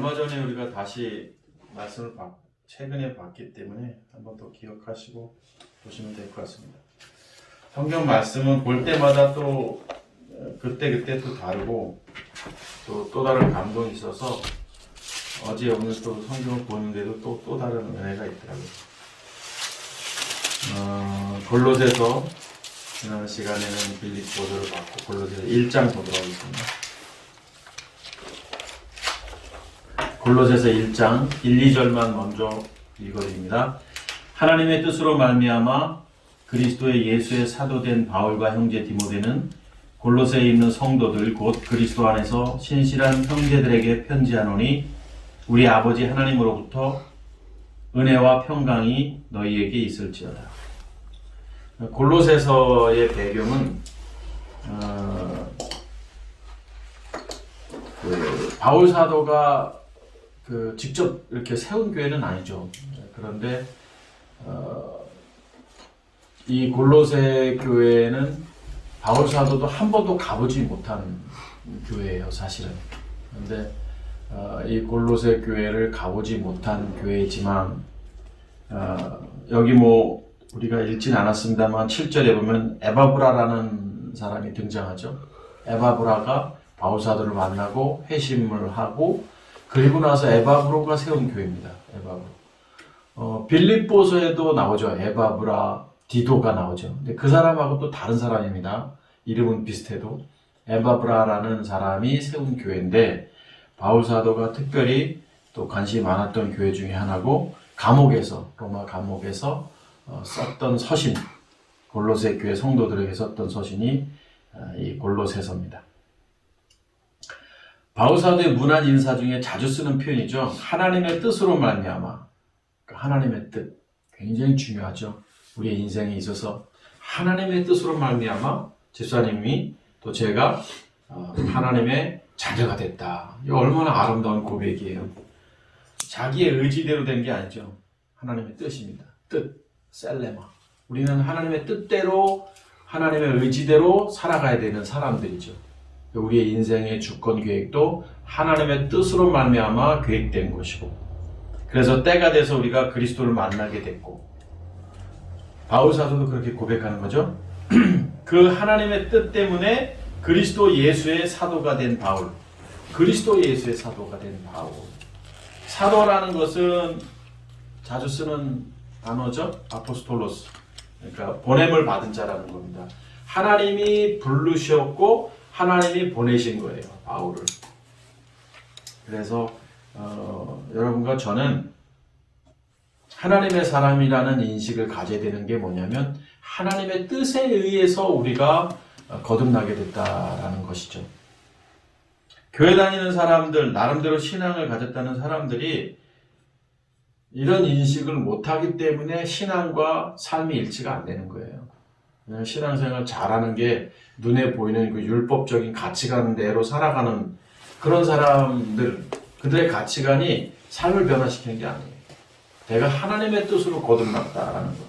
얼마 전에 우리가 다시 말씀을 최근에 봤기 때문에 한번 더 기억하시고 보시면 될 것 같습니다. 성경 말씀은 볼 때마다 또 그때 또 다르고 또 다른 감동이 있어서 어제 오늘 또 성경을 보는데도 또 다른 은혜가 있더라고요. 골로새서 지난 시간에는 빌립보서를 봤고 골로새서 1장 보도록 하겠습니다. 골로새서 1장 1, 2절만 먼저 읽어드립니다. 하나님의 뜻으로 말미암아 그리스도의 예수의 사도된 바울과 형제 디모데는 골로새에 있는 성도들 곧 그리스도 안에서 신실한 형제들에게 편지하노니 우리 아버지 하나님으로부터 은혜와 평강이 너희에게 있을지어다. 골로새서의 배경은 바울 사도가 직접 이렇게 세운 교회는 아니죠. 그런데 이 골로새 교회는 바울 사도도 한 번도 가보지 못한 교회예요, 사실은. 그런데 이 골로새 교회를 가보지 못한 교회지만 여기 우리가 읽진 않았습니다만 7절에 보면 에바브라라는 사람이 등장하죠. 에바브라가 바울 사도를 만나고 회심을 하고 그리고 나서 에바브로가 세운 교회입니다. 에바브로. 빌립보서에도 나오죠. 에바브라, 디도가 나오죠. 근데 그 사람하고 또 다른 사람입니다. 이름은 비슷해도 에바브라라는 사람이 세운 교회인데 바울 사도가 특별히 또 관심이 많았던 교회 중에 하나고 로마 감옥에서 썼던 서신, 골로새 교회 성도들에게 썼던 서신이 이 골로새서입니다. 바울 사도의 문안 인사 중에 자주 쓰는 표현이죠. 하나님의 뜻으로 말미암아. 하나님의 뜻 굉장히 중요하죠. 우리의 인생에 있어서 하나님의 뜻으로 말미암아 집사님이 또 제가 하나님의 자녀가 됐다. 이거 얼마나 아름다운 고백이에요. 자기의 의지대로 된 게 아니죠. 하나님의 뜻입니다. 뜻, 셀레마. 우리는 하나님의 뜻대로 하나님의 의지대로 살아가야 되는 사람들이죠. 우리의 인생의 주권 계획도 하나님의 뜻으로 말미암아 계획된 것이고 그래서 때가 돼서 우리가 그리스도를 만나게 됐고 바울 사도도 그렇게 고백하는 거죠. 그 하나님의 뜻 때문에 그리스도 예수의 사도가 된 바울, 그리스도 예수의 사도가 된 바울. 사도라는 것은 자주 쓰는 단어죠. 아포스톨로스. 그러니까 보냄을 받은 자라는 겁니다. 하나님이 부르셨고 하나님이 보내신 거예요. 바울을. 그래서 여러분과 저는 하나님의 사람이라는 인식을 가져야 되는 게 뭐냐면 하나님의 뜻에 의해서 우리가 거듭나게 됐다라는 것이죠. 교회 다니는 사람들, 나름대로 신앙을 가졌다는 사람들이 이런 인식을 못하기 때문에 신앙과 삶이 일치가 안 되는 거예요. 신앙생활 잘하는 게 눈에 보이는 그 율법적인 가치관대로 살아가는 그런 사람들, 그들의 가치관이 삶을 변화시키는 게 아니에요. 내가 하나님의 뜻으로 거듭났다라는 것.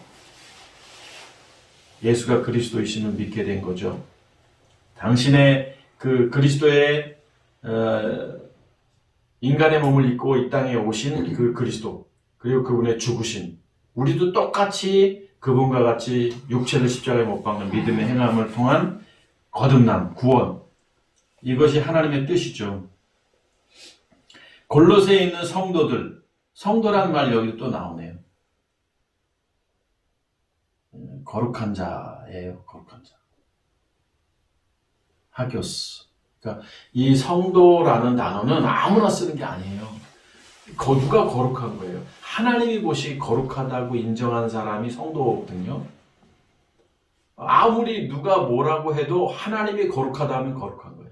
예수가 그리스도이심을 믿게 된 거죠. 당신의 그 그리스도의 인간의 몸을 입고 이 땅에 오신 그 그리스도, 그리고 그분의 죽으심, 우리도 똑같이 그분과 같이 육체를 십자가에 못 박는 믿음의 행함을 통한 거듭남, 구원, 이것이 하나님의 뜻이죠. 골로새에 있는 성도들, 성도란 말 여기 또 나오네요. 거룩한 자예요. 거룩한 자. 하교스. 그러니까 이 성도라는 단어는 아무나 쓰는 게 아니에요. 누가 거룩한 거예요? 하나님이 보시 거룩하다고 인정한 사람이 성도거든요. 아무리 누가 뭐라고 해도 하나님이 거룩하다 하면 거룩한 거예요.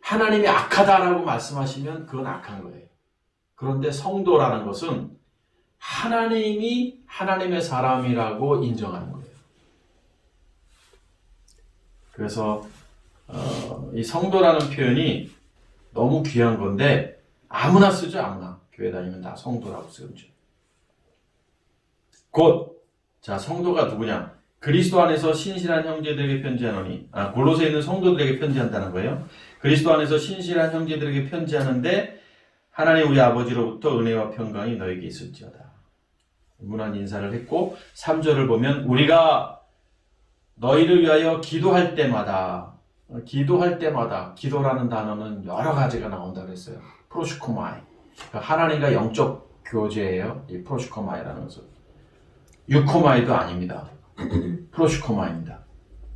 하나님이 악하다라고 말씀하시면 그건 악한 거예요. 그런데 성도라는 것은 하나님이 하나님의 사람이라고 인정하는 거예요. 그래서 이 성도라는 표현이 너무 귀한 건데 아무나 쓰죠. 아무나. 교회 다니면 다 성도라고 쓰죠. 자, 성도가 누구냐? 그리스도 안에서 신실한 형제들에게 편지하노니, 골로새에 있는 성도들에게 편지한다는 거예요. 그리스도 안에서 신실한 형제들에게 편지하는데 하나님 우리 아버지로부터 은혜와 평강이 너에게 있을지어다. 무난 인사를 했고 3절을 보면 우리가 너희를 위하여 기도할 때마다 기도라는 단어는 여러 가지가 나온다 그랬어요. 프로슈코마이. 그러니까 하나님과 영적 교제예요. 이 프로슈코마이라는 것은. 유코마이도 아닙니다. 프로슈코마입니다.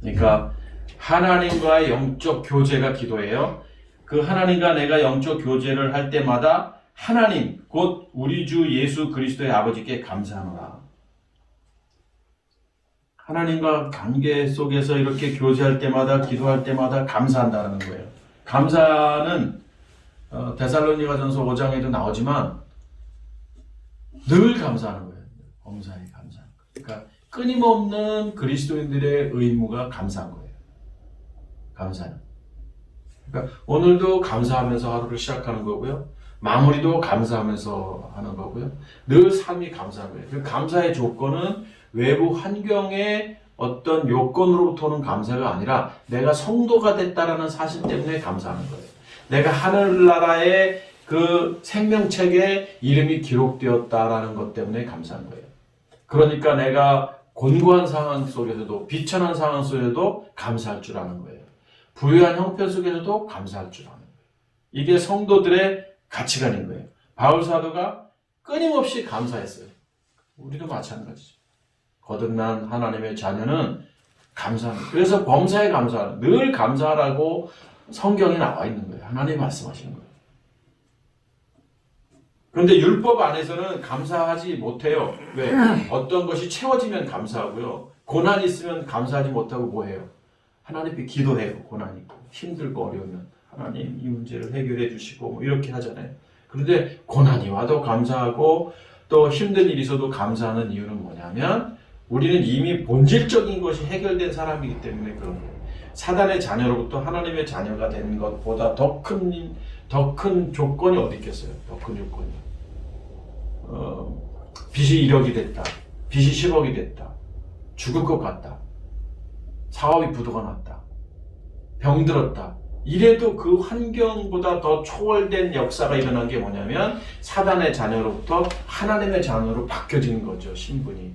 그러니까 하나님과의 영적 교제가 기도예요. 그 하나님과 내가 영적 교제를 할 때마다 하나님 곧 우리 주 예수 그리스도의 아버지께 감사하노라. 하나님과 관계 속에서 이렇게 교제할 때마다 기도할 때마다 감사한다는 거예요. 감사는 데살로니가전서 5장에도 나오지만 늘 감사하는 거예요. 범사에 감사하는 거예요. 그러니까 끊임없는 그리스도인들의 의무가 감사한 거예요. 감사는. 그러니까 오늘도 감사하면서 하루를 시작하는 거고요. 마무리도 감사하면서 하는 거고요. 늘 삶이 감사한 거예요. 그 감사의 조건은 외부 환경의 어떤 요건으로부터 오는 감사가 아니라 내가 성도가 됐다라는 사실 때문에 감사하는 거예요. 내가 하늘나라의 그 생명책에 이름이 기록되었다라는 것 때문에 감사한 거예요. 그러니까 내가 곤고한 상황 속에서도 비천한 상황 속에서도 감사할 줄 아는 거예요. 부유한 형편 속에서도 감사할 줄 아는 거예요. 이게 성도들의 가치관인 거예요. 바울 사도가 끊임없이 감사했어요. 우리도 마찬가지죠. 거듭난 하나님의 자녀는 감사합니다. 그래서 범사에 감사하는, 늘 감사하라고 성경에 나와 있는 거예요. 하나님이 말씀하시는 거예요. 그런데 율법 안에서는 감사하지 못해요. 왜? 어떤 것이 채워지면 감사하고요. 고난이 있으면 감사하지 못하고 뭐 해요? 하나님께 기도해요. 고난이 있고 힘들고 어려우면 하나님 이 문제를 해결해 주시고 뭐 이렇게 하잖아요. 그런데 고난이 와도 감사하고 또 힘든 일이 있어도 감사하는 이유는 뭐냐면 우리는 이미 본질적인 것이 해결된 사람이기 때문에 그런 거예요. 사단의 자녀로부터 하나님의 자녀가 되는 것보다 더 큰 조건이 어디 있겠어요? 더 큰 조건이. 빚이 1억이 됐다. 빚이 10억이 됐다. 죽을 것 같다. 사업이 부도가 났다. 병들었다. 이래도 그 환경보다 더 초월된 역사가 일어난 게 뭐냐면 사단의 자녀로부터 하나님의 자녀로 바뀌어지는 거죠. 신분이.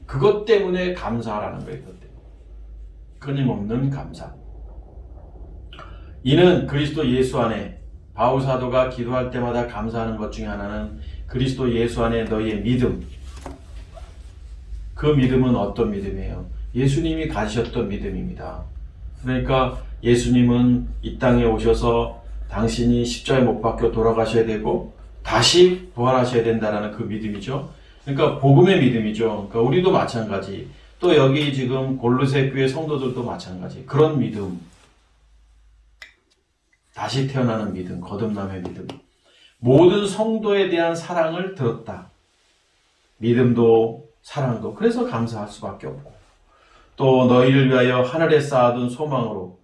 그것 때문에 감사하라는 거예요. 그것 때문에. 끊임없는 감사. 이는 그리스도 예수 안에 바울 사도가 기도할 때마다 감사하는 것 중에 하나는 그리스도 예수 안에 너희의 믿음. 그 믿음은 어떤 믿음이에요? 예수님이 가지셨던 믿음입니다. 그러니까 예수님은 이 땅에 오셔서 당신이 십자가에 못 박혀 돌아가셔야 되고 다시 부활하셔야 된다는 그 믿음이죠. 그러니까 복음의 믿음이죠. 그러니까 우리도 마찬가지. 또 여기 지금 골로새 교회 성도들도 마찬가지. 그런 믿음. 다시 태어나는 믿음, 거듭남의 믿음. 모든 성도에 대한 사랑을 들었다. 믿음도 사랑도. 그래서 감사할 수밖에 없고. 또 너희를 위하여 하늘에 쌓아둔 소망으로.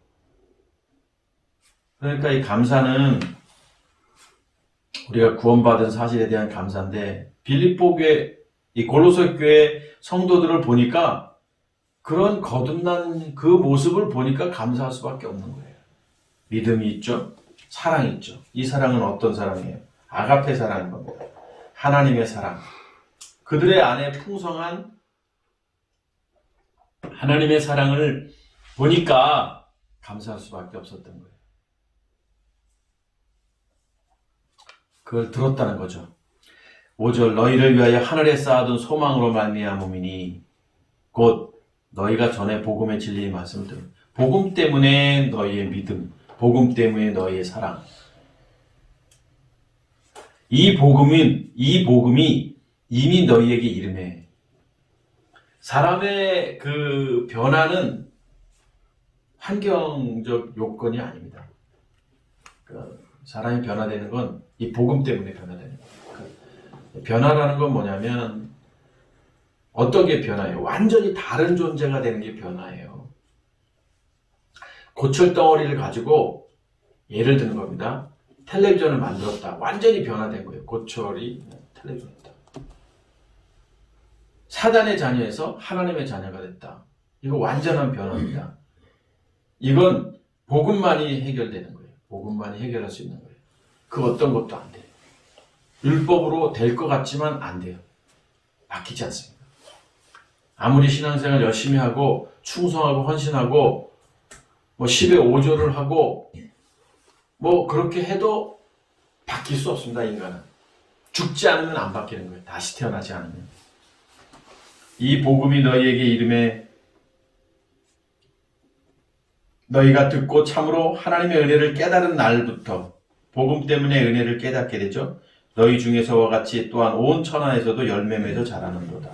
그러니까 이 감사는 우리가 구원받은 사실에 대한 감사인데 빌립보 교회, 이 골로새 교회 성도들을 보니까 그런 거듭난 그 모습을 보니까 감사할 수밖에 없는 거예요. 믿음이 있죠. 사랑이 있죠. 이 사랑은 어떤 사랑이에요? 아가페 사랑인 겁니다. 하나님의 사랑. 그들의 안에 풍성한 하나님의 사랑을 보니까 감사할 수밖에 없었던 거예요. 그걸 들었다는 거죠. 5절 너희를 위하여 하늘에 쌓아둔 소망으로 말미암음이니 곧 너희가 전에 복음의 진리의 말씀을 들은 복음 때문에 너희의 믿음, 복음 때문에 너희의 사랑. 이 복음이 이미 너희에게 이름해. 사람의 그 변화는 환경적 요건이 아닙니다. 사람이 변화되는 건 이 복음 때문에 변화되는 거예요. 변화라는 건 뭐냐면 어떻게 변화해요? 완전히 다른 존재가 되는 게 변화예요. 고철 덩어리를 가지고 예를 드는 겁니다. 텔레비전을 만들었다. 완전히 변화된 거예요. 고철이 텔레비전이다. 사단의 자녀에서 하나님의 자녀가 됐다. 이거 완전한 변화입니다. 이건 복음만이 해결되는 거예요. 복음만이 해결할 수 있는 거예요. 그 어떤 것도 안 돼요. 율법으로 될 것 같지만 안 돼요. 바뀌지 않습니다. 아무리 신앙생활 열심히 하고 충성하고 헌신하고 뭐 10의 5조를 하고 뭐 그렇게 해도 바뀔 수 없습니다. 인간은 죽지 않으면 안 바뀌는 거예요. 다시 태어나지 않으면. 이 복음이 너희에게 이름에 너희가 듣고 참으로 하나님의 은혜를 깨달은 날부터 복음 때문에 은혜를 깨닫게 되죠. 너희 중에서와 같이 또한 온 천하에서도 열매 맺어 자라는도다.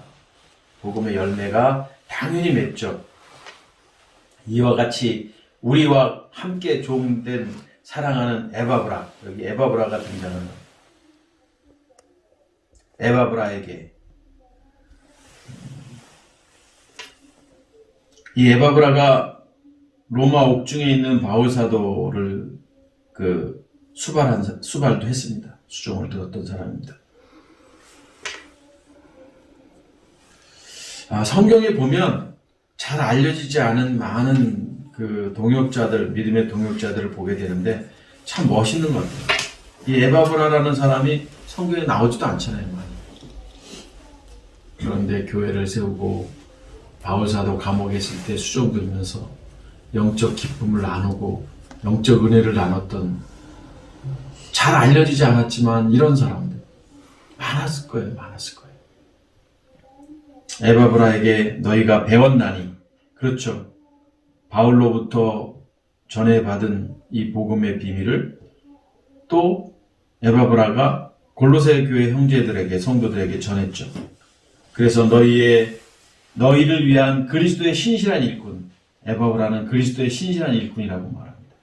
복음의 열매가 당연히 맺죠. 이와 같이 우리와 함께 종된 사랑하는 에바브라, 여기 에바브라가 등장합니다. 에바브라에게 이 에바브라가 로마 옥중에 있는 바울 사도를 수발도 했습니다. 수종을 들었던 사람입니다. 성경에 보면 잘 알려지지 않은 많은 동역자들, 믿음의 동역자들을 보게 되는데 참 멋있는 것 같아요. 이 에바브라라는 사람이 성경에 나오지도 않잖아요, 많이. 그런데 교회를 세우고 바울 사도 감옥에 있을 때 수종 들면서 영적 기쁨을 나누고 영적 은혜를 나눴던, 잘 알려지지 않았지만 이런 사람들 많았을 거예요. 에바브라에게 너희가 배웠나니, 그렇죠. 바울로부터 전해받은 이 복음의 비밀을 또 에바브라가 골로새 교회 형제들에게, 성도들에게 전했죠. 그래서 너희를 위한 그리스도의 신실한 일꾼, 에바브라는 그리스도의 신실한 일꾼이라고 말합니다.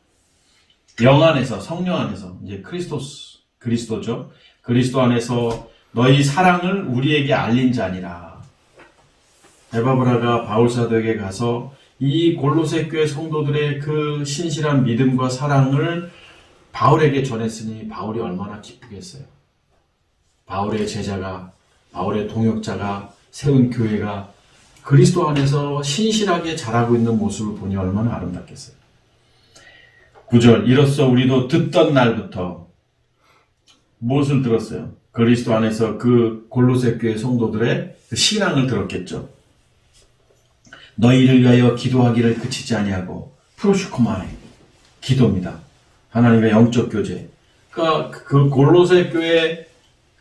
영 안에서, 성령 안에서, 이제 그리스도죠. 그리스도 안에서 너희 사랑을 우리에게 알린 자니라. 에바브라가 바울 사도에게 가서 이 골로새 교회 성도들의 그 신실한 믿음과 사랑을 바울에게 전했으니 바울이 얼마나 기쁘겠어요. 바울의 제자가, 바울의 동역자가 세운 교회가 그리스도 안에서 신실하게 자라고 있는 모습을 보니 얼마나 아름답겠어요. 9절, 이로써 우리도 듣던 날부터 무엇을 들었어요? 그리스도 안에서 그 골로새 교회 성도들의 그 신앙을 들었겠죠. 너희를 위하여 기도하기를 그치지 아니하고, 프로슈코마이, 기도입니다. 하나님의 영적 교제. 그러니까 그 골로새 교회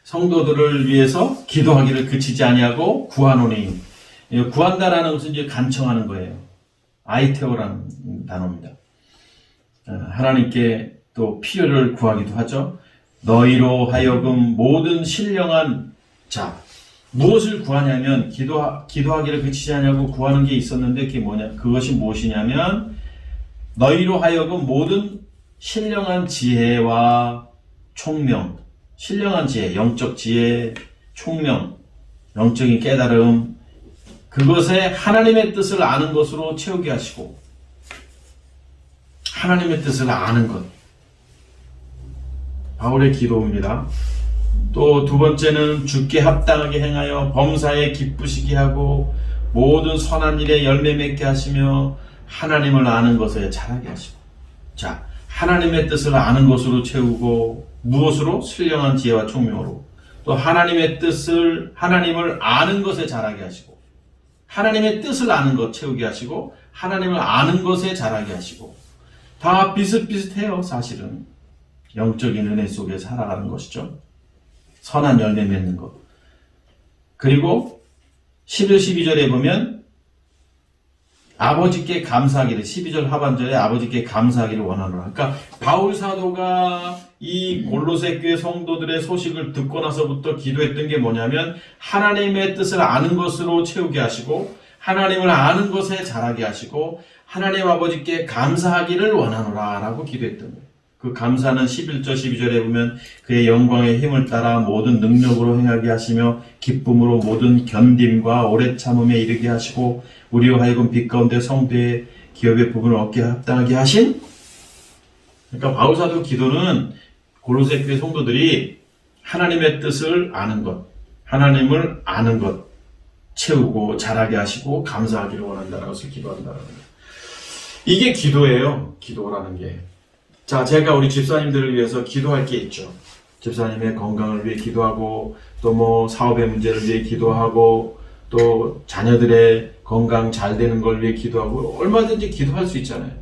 성도들을 위해서 기도하기를 그치지 아니하고 구하노니, 구한다라는 것은 이제 간청하는 거예요. 아이테오라는 단어입니다. 하나님께 또 필요를 구하기도 하죠. 너희로 하여금 모든 신령한 자, 무엇을 구하냐면 기도하기를 그치지 않냐고 구하는 게 있었는데 그것이 무엇이냐면 너희로 하여금 모든 신령한 지혜와 총명, 신령한 지혜, 영적 지혜, 총명, 영적인 깨달음, 그것에 하나님의 뜻을 아는 것으로 채우게 하시고, 하나님의 뜻을 아는 것, 바울의 기도입니다. 또 두 번째는 주께 합당하게 행하여 범사에 기쁘시게 하고 모든 선한 일에 열매 맺게 하시며 하나님을 아는 것에 자라게 하시고. 자, 하나님의 뜻을 아는 것으로 채우고, 무엇으로? 신령한 지혜와 총명으로. 또 하나님의 뜻을, 하나님을 아는 것에 자라게 하시고, 하나님의 뜻을 아는 것 채우게 하시고, 하나님을 아는 것에 자라게 하시고. 다 비슷비슷해요. 사실은 영적인 은혜 속에 살아가는 것이죠. 선한 열매 맺는 것. 그리고 11, 12절에 보면 아버지께 감사하기를, 12절 하반절에 아버지께 감사하기를 원하노라. 그러니까 바울 사도가 이 골로새 교회 성도들의 소식을 듣고 나서부터 기도했던 게 뭐냐면 하나님의 뜻을 아는 것으로 채우게 하시고, 하나님을 아는 것에 자라게 하시고, 하나님 아버지께 감사하기를 원하노라 라고 기도했던 거예요. 그 감사는 11절 12절에 보면 그의 영광의 힘을 따라 모든 능력으로 행하게 하시며 기쁨으로 모든 견딤과 오래 참음에 이르게 하시고 우리로 하여금 빛 가운데 성도의 기업의 부분을 얻게 합당하게 하신. 그러니까 바울사도 기도는 골로새 교회 성도들이 하나님의 뜻을 아는 것, 하나님을 아는 것 채우고 자라게 하시고 감사하기를 원한다는 것을 기도한다는 거예요. 이게 기도예요. 기도라는 게. 자, 제가 우리 집사님들을 위해서 기도할 게 있죠. 집사님의 건강을 위해 기도하고 또 뭐 사업의 문제를 위해 기도하고 또 자녀들의 건강 잘 되는 걸 위해 기도하고 얼마든지 기도할 수 있잖아요.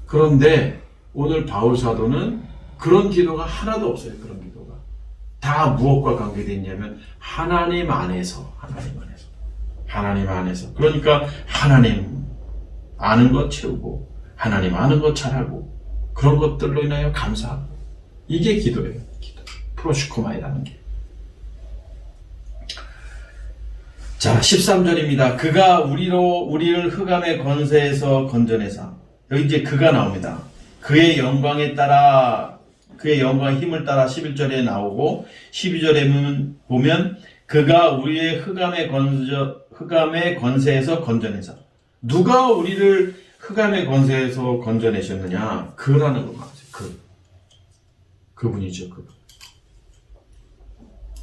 그런데 오늘 바울 사도는 그런 기도가 하나도 없어요. 그런 기도가 다 무엇과 관계되어 있냐면 하나님 안에서. 그러니까 하나님 아는 것 채우고 하나님 아는 것 잘하고 그런 것들로 인하여 감사하고, 이게 기도예요. 기도. 프로시코마이라는 게. 자, 13절입니다. 그가 우리를 흑암의 권세에서 건져내사. 여기 이제 그가 나옵니다. 그의 영광에 따라, 그의 영광의 힘을 따라 11절에 나오고, 12절에 보면 그가 우리의 흑암의 권세에서 건져내사. 누가 우리를 흑암의 권세에서 건져내셨느냐? 그라는 거 맞아요. 그분이죠. 그분.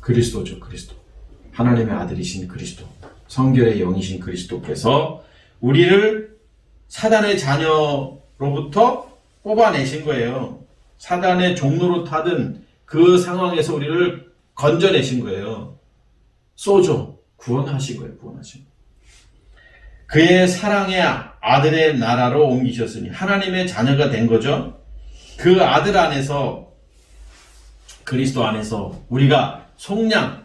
그리스도죠. 그리스도. 하나님의 아들이신 그리스도. 성결의 영이신 그리스도께서 우리를 사단의 자녀로부터 뽑아내신 거예요. 사단의 종로로 타든 그 상황에서 우리를 건져내신 거예요. 소조. 구원하신 거예요. 구원하신 거예요. 그의 사랑의 아들의 나라로 옮기셨으니 하나님의 자녀가 된 거죠. 그 아들 안에서, 그리스도 안에서 우리가 속량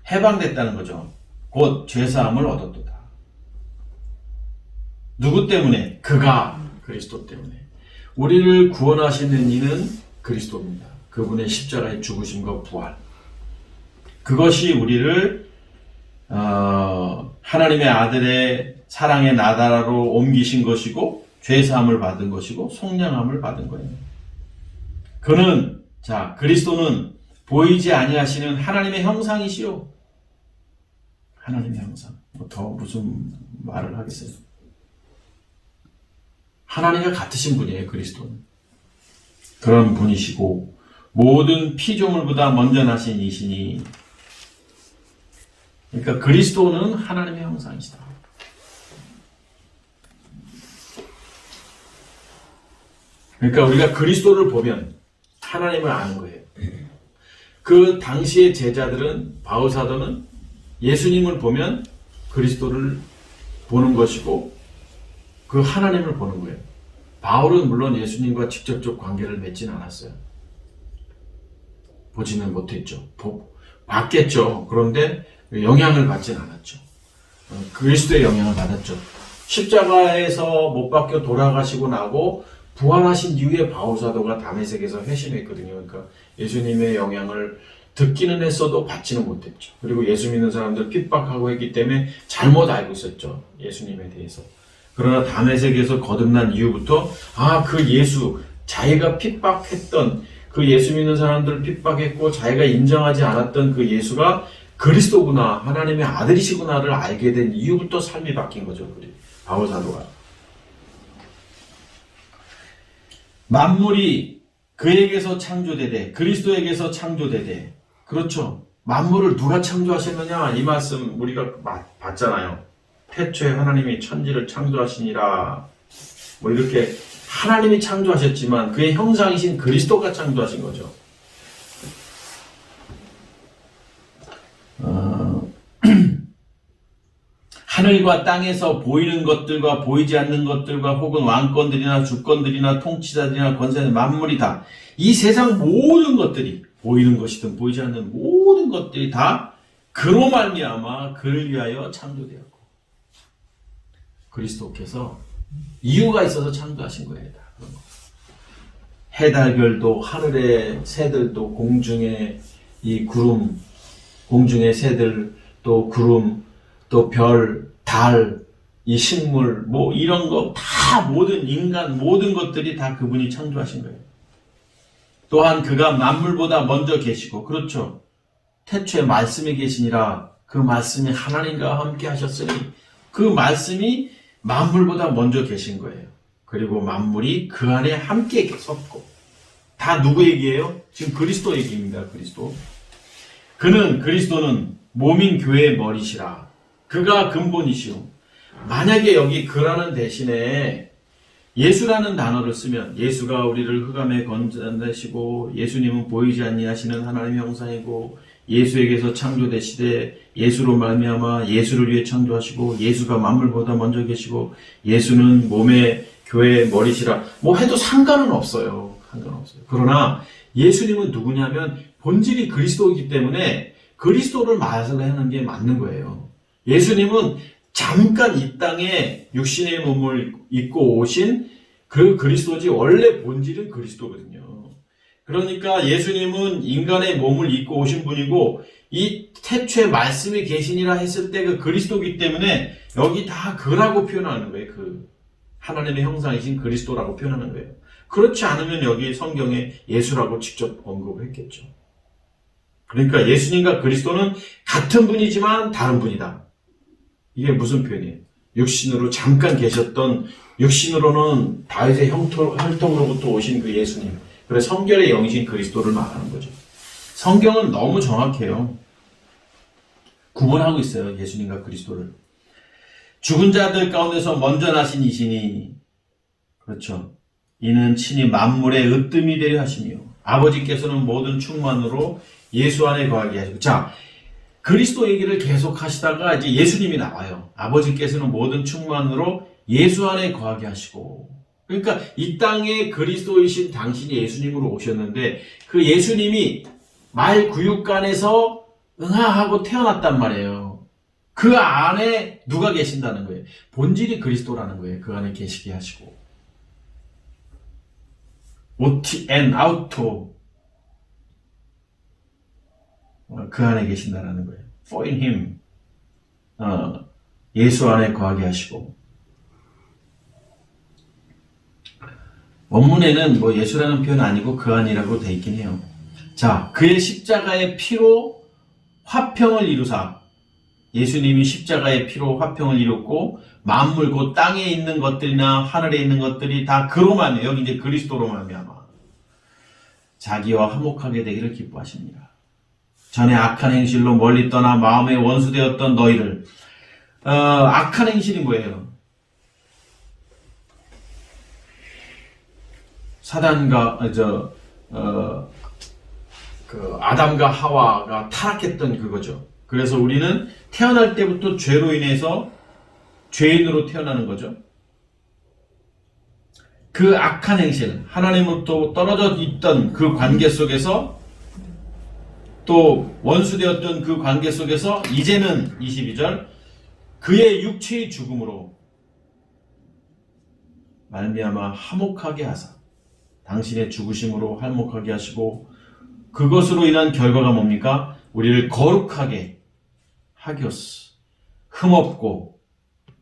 해방됐다는 거죠. 곧 죄사함을 얻었도다. 누구 때문에? 그가, 그리스도 때문에. 우리를 구원하시는 이는 그리스도입니다. 그분의 십자가의 죽으심과 부활. 그것이 우리를 하나님의 아들의 사랑의 나라로 옮기신 것이고, 죄사함을 받은 것이고, 속량함을 받은 거예요. 그리스도는 보이지 아니하시는 하나님의 형상이시요. 하나님의 형상. 더 무슨 말을 하겠어요? 하나님과 같으신 분이에요, 그리스도는. 그런 분이시고, 모든 피조물보다 먼저 나신 이시니, 그러니까 그리스도는 하나님의 형상이시다. 그러니까 우리가 그리스도를 보면 하나님을 아는 거예요. 그 당시의 제자들은, 바울 사도는 예수님을 보면 그리스도를 보는 것이고 그 하나님을 보는 거예요. 바울은 물론 예수님과 직접적 관계를 맺지는 않았어요. 보지는 못했죠. 봤겠죠. 그런데 영향을 받지는 않았죠. 그리스도의 영향을 받았죠. 십자가에서 못 박혀 돌아가시고 나고 부활하신 이후에 바울 사도가 다메섹에서 회심했거든요. 그러니까 예수님의 영향을 듣기는 했어도 받지는 못했죠. 그리고 예수 믿는 사람들 핍박하고 했기 때문에 잘못 알고 있었죠. 예수님에 대해서. 그러나 다메섹에서 거듭난 이후부터 그 예수, 자기가 핍박했던 그 예수 믿는 사람들을 핍박했고 자기가 인정하지 않았던 그 예수가 그리스도구나, 하나님의 아들이시구나를 알게 된 이후부터 삶이 바뀐 거죠. 바울 사도가. 만물이 그에게서 창조되되, 그리스도에게서 창조되되. 그렇죠. 만물을 누가 창조하셨느냐? 이 말씀 우리가 봤잖아요. 태초에 하나님이 천지를 창조하시니라. 뭐 이렇게 하나님이 창조하셨지만 그의 형상이신 그리스도가 창조하신 거죠. 하늘과 땅에서 보이는 것들과 보이지 않는 것들과 혹은 왕권들이나 주권들이나 통치자들이나 권세들, 만물이 다, 이 세상 모든 것들이, 보이는 것이든 보이지 않는 모든 것들이 다 그로 말미암아 그를 위하여 창조되었고, 그리스도께서 이유가 있어서 창조하신 거예요. 해달별도, 하늘의 새들도, 공중의 이 구름, 공중의 새들, 또 구름, 또 별, 달, 이 식물, 뭐 이런 거 다, 모든 인간, 모든 것들이 다 그분이 창조하신 거예요. 또한 그가 만물보다 먼저 계시고, 그렇죠. 태초에 말씀이 계시니라. 그 말씀이 하나님과 함께 하셨으니 그 말씀이 만물보다 먼저 계신 거예요. 그리고 만물이 그 안에 함께 섰고. 다 누구 얘기예요? 지금 그리스도 얘기입니다. 그리스도. 그리스도는 몸인 교회의 머리시라. 그가 근본이시오. 만약에 여기 그라는 대신에 예수라는 단어를 쓰면 예수가 우리를 흑암에 건져내시고 예수님은 보이지 아니하시는 하나님의 형상이고 예수에게서 창조되시되 예수로 말미암아 예수를 위해 창조하시고 예수가 만물보다 먼저 계시고 예수는 몸의 교회의 머리시라 뭐 해도 상관은 없어요. 상관없어요. 그러나 예수님은 누구냐면 본질이 그리스도이기 때문에 그리스도를 말하는 게 맞는 거예요. 예수님은 잠깐 이 땅에 육신의 몸을 입고 오신 그 그리스도지 원래 본질은 그리스도거든요. 그러니까 예수님은 인간의 몸을 입고 오신 분이고 이 태초에 말씀이 계시니라 했을 때 그 그리스도이기 때문에 여기 다 그라고 표현하는 거예요. 그 하나님의 형상이신 그리스도라고 표현하는 거예요. 그렇지 않으면 여기 성경에 예수라고 직접 언급을 했겠죠. 그러니까 예수님과 그리스도는 같은 분이지만 다른 분이다. 이게 무슨 표현이에요? 육신으로 잠깐 계셨던 육신으로는 다윗의 혈통으로부터 오신 그 예수님. 그래서 성결의 영이신 그리스도를 말하는 거죠. 성경은 너무 정확해요. 구분하고 있어요. 예수님과 그리스도를. 죽은 자들 가운데서 먼저 나신 이시니 그렇죠. 이는 친히 만물의 으뜸이 되려 하시며 아버지께서는 모든 충만으로 예수 안에 거하게 하시고 자 그리스도 얘기를 계속 하시다가 이제 예수님이 나와요. 아버지께서는 모든 충만으로 예수 안에 거하게 하시고 그러니까 이 땅에 그리스도이신 당신이 예수님으로 오셨는데 그 예수님이 말 구육간에서 응하하고 태어났단 말이에요. 그 안에 누가 계신다는 거예요. 본질이 그리스도라는 거예요. 그 안에 계시게 하시고 오티 앤 아우토 그 안에 계신다라는 거예요. For in him 예수 안에 거하게 하시고 원문에는 뭐 예수라는 표현 아니고 그 안이라고 돼 있긴 해요. 자, 그의 십자가의 피로 화평을 이루사 예수님이 십자가의 피로 화평을 이뤘고 만물 곧 땅에 있는 것들이나 하늘에 있는 것들이 다 그로 말미암아 여기 이제 그리스도로 말미암아 자기와 화목하게 되기를 기뻐하십니다. 전에 악한 행실로 멀리 떠나 마음의 원수되었던 너희를 악한 행실이 뭐예요? 사단과 아담과 하와가 타락했던 그거죠. 그래서 우리는 태어날 때부터 죄로 인해서 죄인으로 태어나는 거죠. 그 악한 행실, 하나님으로부터 떨어져 있던 그 관계 속에서 또 원수되었던 그 관계 속에서 이제는 22절 그의 육체의 죽음으로 말미암아 화목하게 하사 당신의 죽으심으로 화목하게 하시고 그것으로 인한 결과가 뭡니까? 우리를 거룩하게 하기오스 흠없고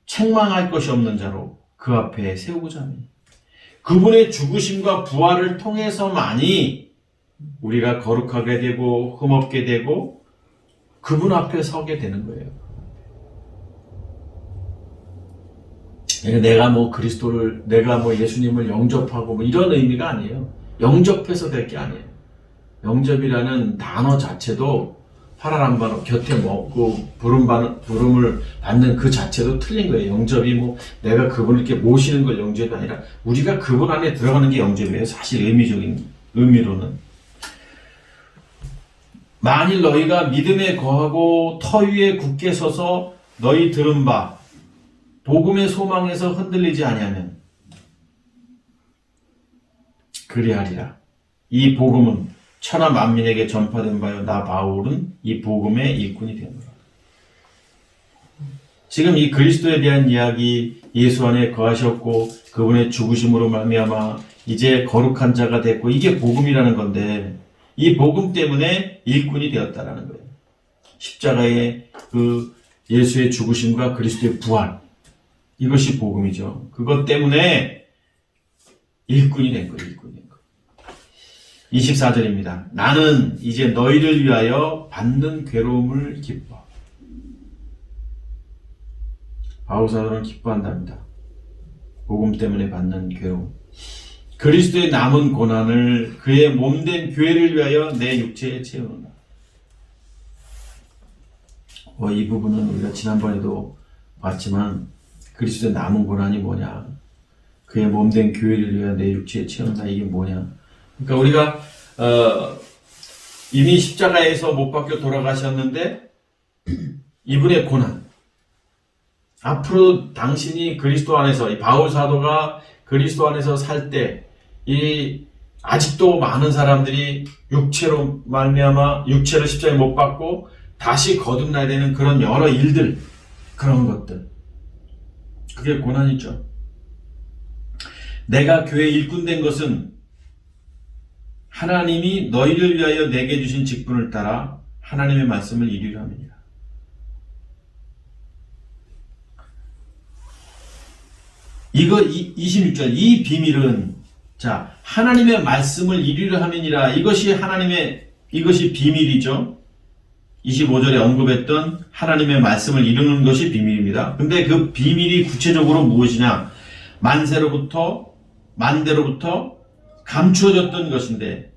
책망할 것이 없는 자로 그 앞에 세우고자 하니 그분의 죽으심과 부활을 통해서만이 우리가 거룩하게 되고 흠없게 되고 그분 앞에 서게 되는 거예요. 내가 뭐 그리스도를 내가 뭐 예수님을 영접하고 뭐 이런 의미가 아니에요. 영접해서 될 게 아니에요. 영접이라는 단어 자체도 파라람바로 곁에 먹고 부름을 받는 그 자체도 틀린 거예요. 영접이 뭐 내가 그분을 이렇게 모시는 걸 영접이 아니라 우리가 그분 안에 들어가는 게 영접이에요. 사실 의미적인 의미로는. 만일 너희가 믿음에 거하고 터 위에 굳게 서서 너희 들은 바 복음의 소망에서 흔들리지 아니하면 그리하리라. 이 복음은 천하 만민에게 전파된 바요 나 바울은 이 복음의 일꾼이 되노라. 지금 이 그리스도에 대한 이야기 예수 안에 거하셨고 그분의 죽으심으로 말미암아 이제 거룩한 자가 됐고 이게 복음이라는 건데 이 복음 때문에 일꾼이 되었다라는 거예요. 십자가의 그 예수의 죽으심과 그리스도의 부활 이것이 복음이죠. 그것 때문에 일꾼이 된 거예요. 일꾼이 된 거예요. 24절입니다. 나는 이제 너희를 위하여 받는 괴로움을 기뻐. 바울사도는 기뻐한답니다. 복음 때문에 받는 괴로움. 그리스도의 남은 고난을 그의 몸된 교회를 위하여 내 육체에 채우는다. 이 부분은 우리가 지난번에도 봤지만 그리스도의 남은 고난이 뭐냐? 그의 몸된 교회를 위하여 내 육체에 채운다. 이게 뭐냐? 그러니까 우리가 이미 십자가에서 못 박혀 돌아가셨는데 이분의 고난, 앞으로 당신이 그리스도 안에서, 이 바울 사도가 그리스도 안에서 살 때, 아직도 많은 사람들이 육체로 말미암아 육체를 십자가에 못 박고 다시 거듭나야 되는 그런 여러 일들, 그런 것들, 그게 고난이죠. 내가 교회 일꾼 된 것은 하나님이 너희를 위하여 내게 주신 직분을 따라 하나님의 말씀을 이루려 함이니라. 이거 26절, 이 비밀은, 자, 하나님의 말씀을 이루려 함이니라. 이것이 비밀이죠. 25절에 언급했던 하나님의 말씀을 이루는 것이 비밀입니다. 근데 그 비밀이 구체적으로 무엇이냐? 만대로부터 감추어졌던 것인데,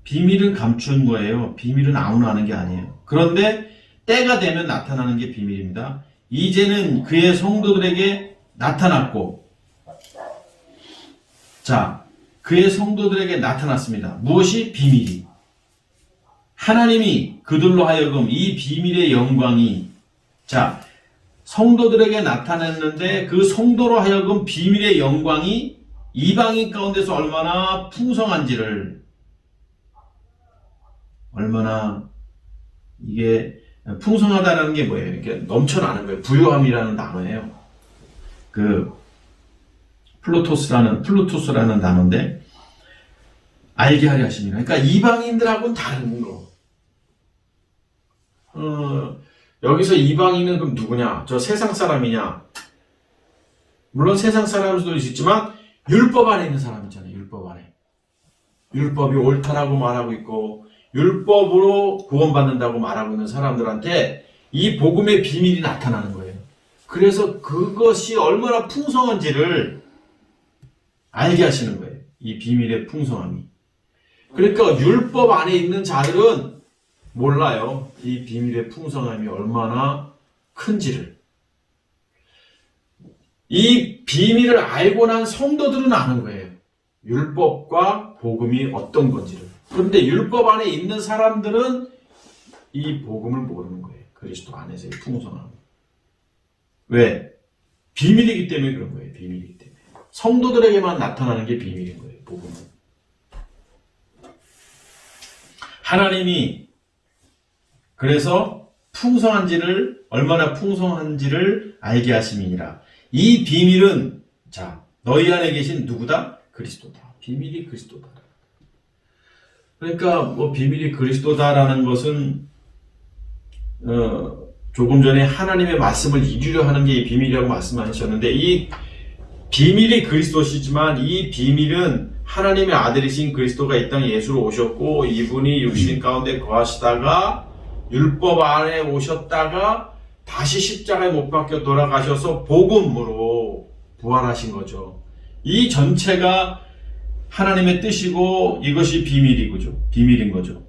비밀은 감춘 거예요. 비밀은 아무나 아는 게 아니에요. 그런데 때가 되면 나타나는 게 비밀입니다. 이제는 그의 성도들에게 나타났고, 자, 그의 성도들에게 나타났습니다. 무엇이? 비밀이. 하나님이 그들로 하여금 이 비밀의 영광이, 자, 성도들에게 나타났는데 그 성도로 하여금 비밀의 영광이 이방인 가운데서 얼마나 풍성한지를, 얼마나 이게 풍성하다는 게 뭐예요? 이렇게 넘쳐나는 거예요. 부요함이라는 단어예요. 그 플루토스라는 단어인데, 알게 하려 하십니다. 그러니까 이방인들하고는 다른 거. 여기서 이방인은 그럼 누구냐? 저 세상 사람이냐? 물론 세상 사람일 수도 있지만 율법 안에 있는 사람 있잖아요. 율법 안에. 율법이 옳다라고 말하고 있고 율법으로 구원받는다고 말하고 있는 사람들한테 이 복음의 비밀이 나타나는 거예요. 그래서 그것이 얼마나 풍성한지를 알게 하시는 거예요. 이 비밀의 풍성함이. 그러니까 율법 안에 있는 자들은 몰라요. 이 비밀의 풍성함이 얼마나 큰지를. 이 비밀을 알고 난 성도들은 아는 거예요. 율법과 복음이 어떤 건지를. 그런데 율법 안에 있는 사람들은 이 복음을 모르는 거예요. 그리스도 안에서의 풍성함. 왜? 비밀이기 때문에 그런 거예요. 비밀이기 때문에. 성도들에게만 나타나는 게 비밀인 거예요. 복음은. 하나님이 그래서 얼마나 풍성한지를 알게 하심이니라. 이 비밀은, 자, 너희 안에 계신 누구다? 그리스도다. 비밀이 그리스도다. 그러니까 비밀이 그리스도다라는 것은 조금 전에 하나님의 말씀을 이루려 하는 게 이 비밀이라고 말씀하셨는데, 이 비밀이 그리스도시지만 이 비밀은 하나님의 아들이신 그리스도가 이 땅에 예수로 오셨고, 이분이 육신 가운데 거하시다가 율법 안에 오셨다가 다시 십자가에 못 박혀 돌아가셔서 복음으로 부활하신 거죠. 이 전체가 하나님의 뜻이고 이것이 비밀인 거죠.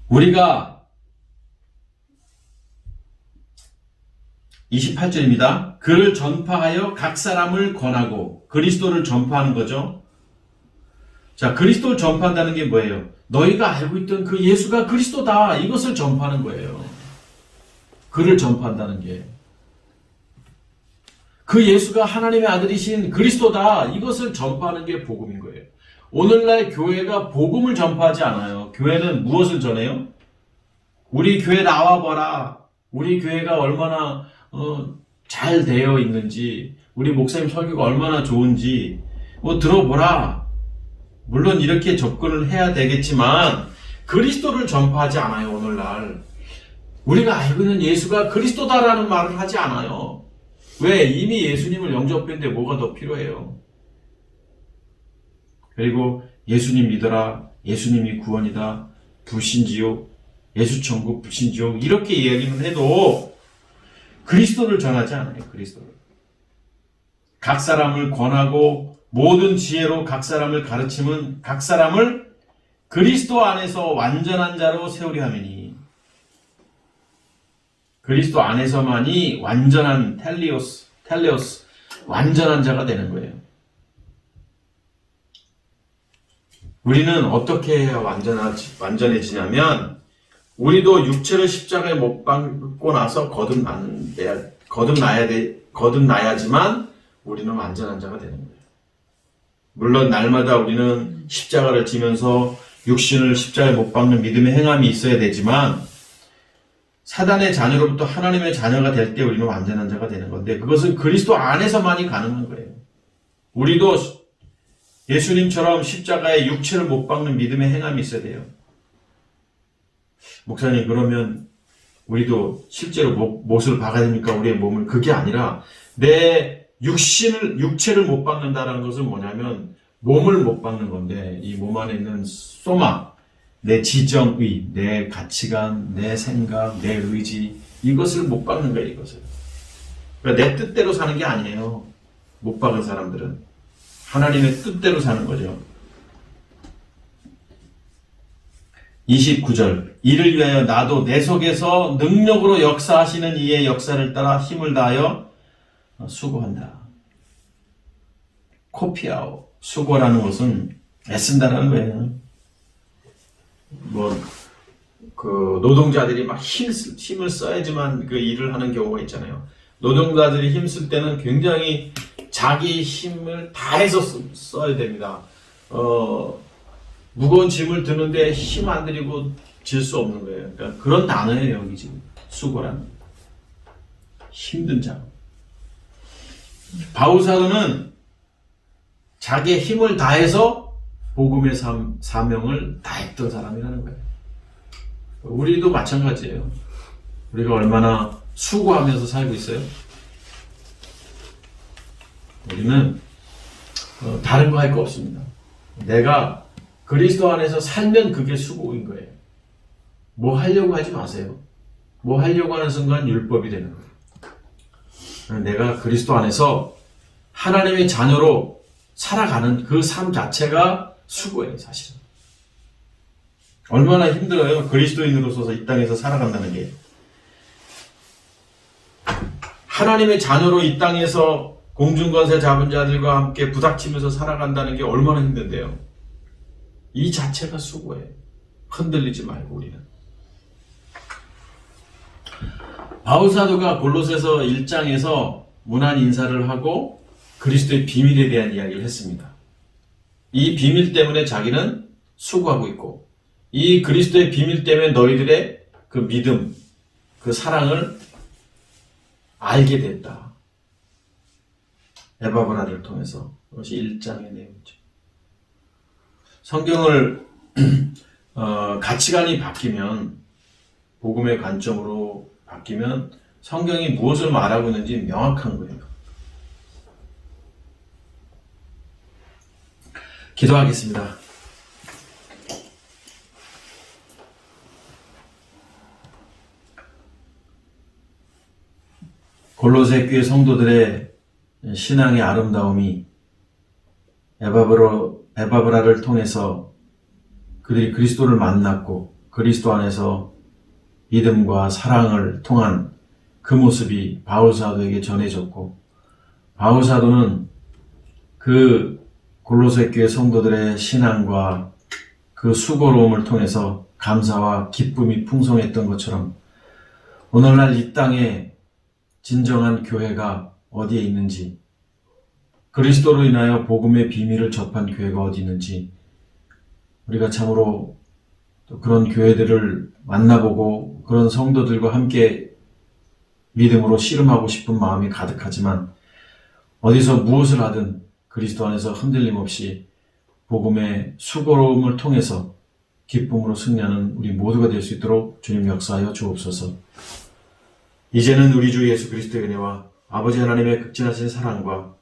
우리가 28절입니다. 그를 전파하여 각 사람을 권하고, 그리스도를 전파하는 거죠. 자, 그리스도를 전파한다는 게 뭐예요? 너희가 알고 있던 그 예수가 그리스도다. 이것을 전파하는 거예요. 그를 전파한다는 게. 그 예수가 하나님의 아들이신 그리스도다. 이것을 전파하는 게 복음인 거예요. 오늘날 교회가 복음을 전파하지 않아요. 교회는 무엇을 전해요? 우리 교회 나와봐라. 우리 교회가 얼마나 잘 되어 있는지, 우리 목사님 설교가 얼마나 좋은지 들어보라. 물론 이렇게 접근을 해야 되겠지만 그리스도를 전파하지 않아요. 오늘날 우리가 알고 있는 예수가 그리스도다라는 말을 하지 않아요. 왜? 이미 예수님을 영접했는데 뭐가 더 필요해요? 그리고 예수님 믿어라, 예수님이 구원이다, 불신지옥, 예수천국, 불신지옥, 이렇게 이야기는 해도 그리스도를 전하지 않아요. 그리스도를. 각 사람을 권하고 모든 지혜로 각 사람을 가르침은 각 사람을 그리스도 안에서 완전한 자로 세우려 함이니. 그리스도 안에서만이 완전한 텔레오스, 완전한 자가 되는 거예요. 우리는 어떻게 해야 완전해지냐면, 우리도 육체를 십자가에 못 박고 나서 거듭나야지만 우리는 완전한 자가 되는 거예요. 물론 날마다 우리는 십자가를 지면서 육신을 십자가에 못 박는 믿음의 행함이 있어야 되지만, 사단의 자녀로부터 하나님의 자녀가 될 때 우리는 완전한 자가 되는 건데, 그것은 그리스도 안에서만이 가능한 거예요. 우리도 예수님처럼 십자가에 육체를 못 박는 믿음의 행함이 있어야 돼요. 목사님, 그러면 우리도 실제로 못을 박아야 됩니까? 우리의 몸을. 그게 아니라 내 육체를 못 박는다는 것은 뭐냐면 몸을 못 박는 건데, 이 몸 안에 있는 소마, 내 지정의, 내 가치관, 내 생각, 내 의지, 이것을 못 박는 거예요, 이것을. 그러니까 내 뜻대로 사는 게 아니에요. 못 박은 사람들은. 하나님의 뜻대로 사는 거죠. 29절. 이를 위하여 나도 내 속에서 능력으로 역사하시는 이의 역사를 따라 힘을 다하여 수고한다. 코피아오. 수고라는 것은 애쓴다라는 거예요. 노동자들이 막 힘을 써야지만 그 일을 하는 경우가 있잖아요. 노동자들이 힘쓸 때는 굉장히 자기 힘을 다해서 써야 됩니다. 무거운 짐을 드는데 힘 안 들이고 질 수 없는 거예요. 그러니까 그런 단어예요, 여기 지금. 수고라는. 힘든 작업. 바울사도는 자기의 힘을 다해서 복음의 사명을 다했던 사람이라는 거예요. 우리도 마찬가지예요. 우리가 얼마나 수고하면서 살고 있어요? 우리는 다른 거 할 거 없습니다. 내가 그리스도 안에서 살면 그게 수고인 거예요. 뭐 하려고 하지 마세요. 뭐 하려고 하는 순간 율법이 되는 거예요. 내가 그리스도 안에서 하나님의 자녀로 살아가는 그 삶 자체가 수고예요, 사실은. 얼마나 힘들어요, 그리스도인으로서 이 땅에서 살아간다는 게. 하나님의 자녀로 이 땅에서 공중권세 잡은 자들과 함께 부닥치면서 살아간다는 게 얼마나 힘든데요. 이 자체가 수고예요. 흔들리지 말고 우리는. 바울사도가 골로새서 1장에서 문안 인사를 하고 그리스도의 비밀에 대한 이야기를 했습니다. 이 비밀 때문에 자기는 수고하고 있고, 이 그리스도의 비밀 때문에 너희들의 그 믿음, 그 사랑을 알게 됐다. 에바브라를 통해서. 그것이 1장의 내용이죠. 성경을 가치관이 바뀌면, 복음의 관점으로 바뀌면 성경이 무엇을 말하고 있는지 명확한 거예요. 기도하겠습니다. 골로새 교회 성도들의 신앙의 아름다움이 에바브라를 통해서 그들이 그리스도를 만났고 그리스도 안에서 믿음과 사랑을 통한 그 모습이 바울사도에게 전해졌고, 바울사도는 그 골로새 교회 성도들의 신앙과 그 수고로움을 통해서 감사와 기쁨이 풍성했던 것처럼 오늘날 이 땅에 진정한 교회가 어디에 있는지, 그리스도로 인하여 복음의 비밀을 접한 교회가 어디 있는지 우리가 참으로 또 그런 교회들을 만나보고 그런 성도들과 함께 믿음으로 씨름하고 싶은 마음이 가득하지만, 어디서 무엇을 하든 그리스도 안에서 흔들림 없이 복음의 수고로움을 통해서 기쁨으로 승리하는 우리 모두가 될 수 있도록 주님 역사하여 주옵소서. 이제는 우리 주 예수 그리스도의 은혜와 아버지 하나님의 극진하신 사랑과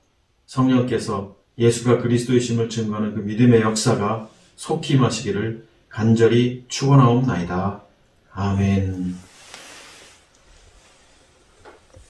성령께서 예수가 그리스도이심을 증거하는 그 믿음의 역사가 속히 임하시기를 간절히 축원하옵나이다. 아멘.